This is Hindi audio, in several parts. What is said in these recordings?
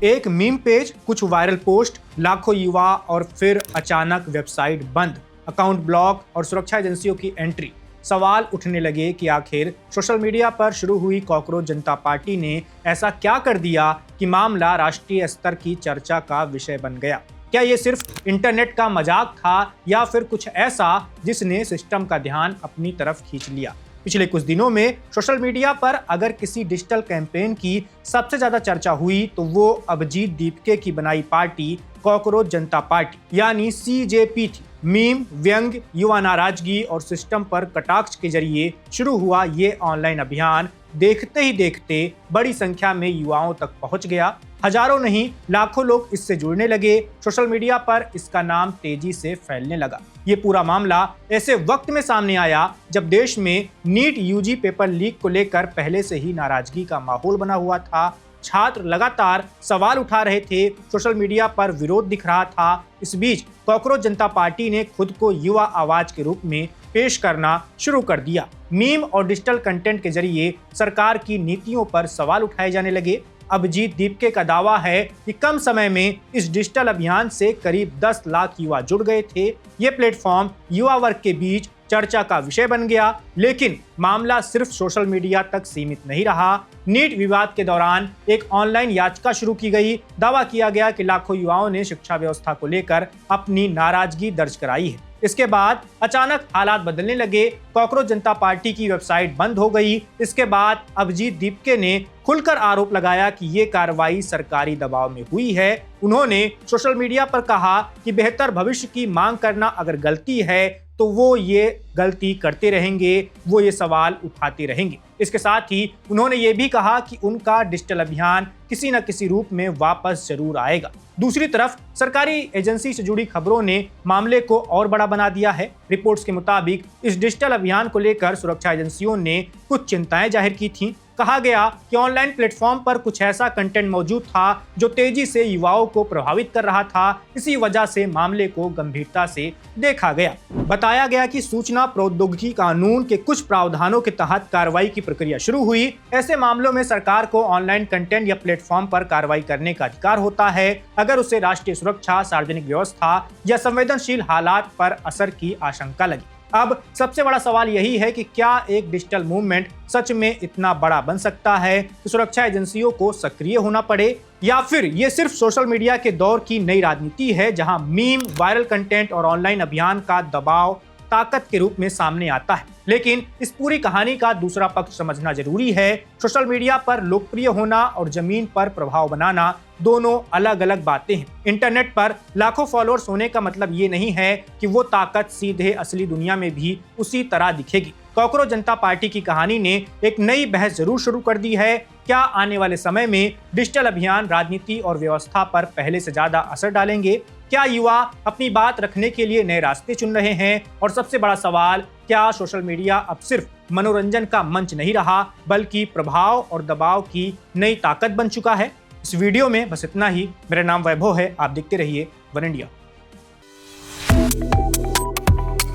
एक मीम पेज, कुछ वायरल पोस्ट, लाखों युवा और फिर अचानक वेबसाइट बंद, अकाउंट ब्लॉक और सुरक्षा एजेंसियों की एंट्री। सवाल उठने लगे कि आखिर सोशल मीडिया पर शुरू हुई कॉकरोच जनता पार्टी ने ऐसा क्या कर दिया कि मामला राष्ट्रीय स्तर की चर्चा का विषय बन गया। क्या ये सिर्फ इंटरनेट का मजाक था या फिर कुछ ऐसा जिसने सिस्टम का ध्यान अपनी तरफ खींच लिया। पिछले कुछ दिनों में सोशल मीडिया पर अगर किसी डिजिटल कैंपेन की सबसे ज्यादा चर्चा हुई तो वो अभिजीत दीपके की बनाई पार्टी कॉकरोच जनता पार्टी यानी सीजेपी थी। मीम, व्यंग, युवा नाराजगी और सिस्टम पर कटाक्ष के जरिए शुरू हुआ ये ऑनलाइन अभियान देखते ही देखते बड़ी संख्या में युवाओं तक पहुंच गया। हजारों नहीं लाखों लोग इससे जुड़ने लगे। सोशल मीडिया पर इसका नाम तेजी से फैलने लगा। ये पूरा मामला ऐसे वक्त में सामने आया जब देश में नीट यूजी पेपर लीक को लेकर पहले से ही नाराजगी का माहौल बना हुआ था। छात्र लगातार सवाल उठा रहे थे, सोशल मीडिया पर विरोध दिख रहा था। इस बीच कॉकरोच जनता पार्टी ने खुद को युवा आवाज के रूप में पेश करना शुरू कर दिया। मीम और डिजिटल कंटेंट के जरिए सरकार की नीतियों पर सवाल उठाए जाने लगे। अभिजीत दीपके का दावा है कि कम समय में इस डिजिटल अभियान से करीब 10 लाख युवा जुड़ गए थे। ये प्लेटफॉर्म युवा वर्ग के बीच चर्चा का विषय बन गया। लेकिन मामला सिर्फ सोशल मीडिया तक सीमित नहीं रहा। नीट विवाद के दौरान एक ऑनलाइन याचिका शुरू की गई। दावा किया गया कि लाखों युवाओं ने शिक्षा व्यवस्था को लेकर अपनी नाराजगी दर्ज कराई है। इसके बाद अचानक हालात बदलने लगे। कॉकरोच जनता पार्टी की वेबसाइट बंद हो गई। इसके बाद अभिजीत दीपके ने खुलकर आरोप लगाया कि ये कार्रवाई सरकारी दबाव में हुई है। उन्होंने सोशल मीडिया पर कहा कि बेहतर भविष्य की मांग करना अगर गलती है तो वो ये गलती करते रहेंगे, वो ये सवाल उठाते रहेंगे। इसके साथ ही उन्होंने ये भी कहा कि उनका डिजिटल अभियान किसी न किसी रूप में वापस जरूर आएगा। दूसरी तरफ सरकारी एजेंसी से जुड़ी खबरों ने मामले को और बड़ा बना दिया है। रिपोर्ट्स के मुताबिक इस डिजिटल अभियान को लेकर सुरक्षा एजेंसियों ने कुछ चिंताएं जाहिर की थीं। कहा गया कि ऑनलाइन प्लेटफॉर्म पर कुछ ऐसा कंटेंट मौजूद था जो तेजी से युवाओं को प्रभावित कर रहा था। इसी वजह से मामले को गंभीरता से देखा गया। बताया गया कि सूचना प्रौद्योगिकी कानून के कुछ प्रावधानों के तहत कार्रवाई की प्रक्रिया शुरू हुई। ऐसे मामलों में सरकार को ऑनलाइन कंटेंट या प्लेटफॉर्म पर कार्रवाई करने का अधिकार होता है अगर उसे राष्ट्रीय सुरक्षा, सार्वजनिक व्यवस्था या संवेदनशील हालात पर असर की आशंका लगी। अब सबसे बड़ा सवाल यही है कि क्या एक डिजिटल मूवमेंट सच में इतना बड़ा बन सकता है कि सुरक्षा एजेंसियों को सक्रिय होना पड़े, या फिर ये सिर्फ सोशल मीडिया के दौर की नई राजनीति है जहां मीम, वायरल कंटेंट और ऑनलाइन अभियान का दबाव ताकत के रूप में सामने आता है। लेकिन इस पूरी कहानी का दूसरा पक्ष समझना जरूरी है। सोशल मीडिया पर लोकप्रिय होना और जमीन पर प्रभाव बनाना दोनों अलग अलग बातें हैं। इंटरनेट पर लाखों फॉलोअर्स होने का मतलब ये नहीं है कि वो ताकत सीधे असली दुनिया में भी उसी तरह दिखेगी। कॉकरोच जनता पार्टी की कहानी ने एक नई बहस जरूर शुरू कर दी है। क्या आने वाले समय में डिजिटल अभियान राजनीति और व्यवस्था पर पहले से ज्यादा असर डालेंगे? क्या युवा अपनी बात रखने के लिए नए रास्ते चुन रहे हैं? और सबसे बड़ा सवाल, क्या सोशल मीडिया अब सिर्फ मनोरंजन का मंच नहीं रहा बल्कि प्रभाव और दबाव की नई ताकत बन चुका है? इस वीडियो में बस इतना ही। मेरा नाम वैभव है, आप देखते रहिए one India.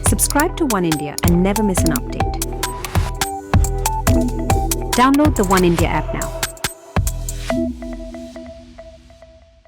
Subscribe to One India and never miss an update. Download the One India app now.